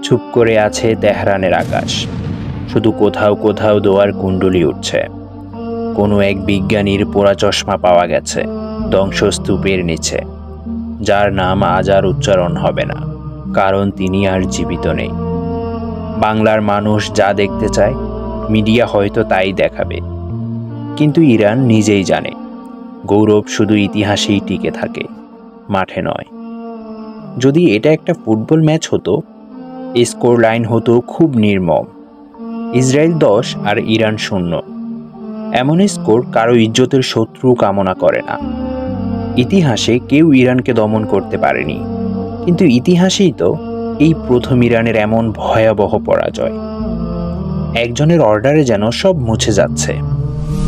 চুপ করে আছে তেহরানের আকাশ। শুধু কোথাও কোথাও দোয়ার কুণ্ডলি উঠছে। কোনো এক বিজ্ঞানীর পোড়া চশমা পাওয়া গেছে ধ্বংসস্তূপের নিচে, যার নাম আজ আর উচ্চারণ হবে না, কারণ তিনি আর জীবিত নেই। বাংলার মানুষ যা দেখতে চায় মিডিয়া হয়তো তাই দেখাবে, কিন্তু ইরান নিজেই জানে গৌরব শুধু ইতিহাসেই টিকে থাকে, মাঠে নয়। যদি এটা একটা ফুটবল ম্যাচ হতো, স্কোর লাইন হতো খুব নির্মম, ইসরায়েল 10 আর ইরান 0। এমন স্কোর কারো ইজ্জতের শত্রু কামনা করে না। ইতিহাসে কেউ ইরানকে দমন করতে পারেনি, কিন্তু ইতিহাসেই তো এই প্রথম ইরানের এমন ভয়াবহ পরাজয়। একজনের অর্ডারে যেন সব মুছে যাচ্ছে।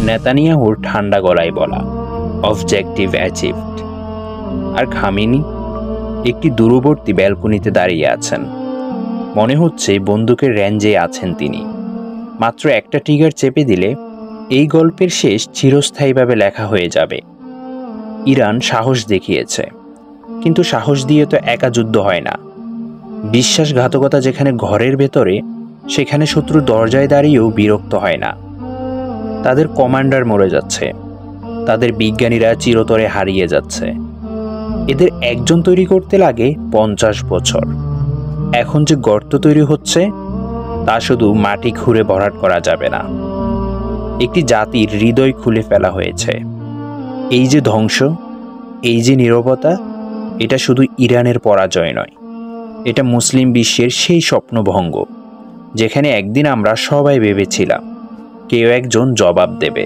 নেতানিয়াহুর ঠান্ডা গলায় বলা অবজেক্টিভ অ্যাচিভড। আর খামেনি একটি দূরবর্তী ব্যালকনিতে দাঁড়িয়ে আছেন। মনে হচ্ছে বন্দুকের রেঞ্জে আছেন তিনি। মাত্র একটা ট্রিগার চেপে দিলে এই গল্পের শেষ চিরস্থায়ীভাবে লেখা হয়ে যাবে। ইরান সাহস দেখিয়েছে, কিন্তু সাহস দিয়ে তো একা যুদ্ধ হয় না। বিশ্বাসঘাতকতা যেখানে ঘরের ভেতরে, সেখানে শত্রু দরজায় দাঁড়িয়েও বিরক্ত হয় না। তাদের কমান্ডার মরে যাচ্ছে, তাদের বিজ্ঞানীরা চিরতরে হারিয়ে যাচ্ছে। এদের একজন তৈরি করতে লাগে 50 বছর। এখন যে গর্ত তৈরি হচ্ছে তা শুধু মাটি খুঁড়ে ভরাট করা যাবে না, একটি জাতির হৃদয় খুলে ফেলা হয়েছে। এই যে ধ্বংস, এই যে নীরবতা, এটা শুধু ইরানের পরাজয় নয়, এটা মুসলিম বিশ্বের সেই স্বপ্নভঙ্গ যেখানে একদিন আমরা সবাই ভেবেছিলাম কেউ একজন জবাব দেবে।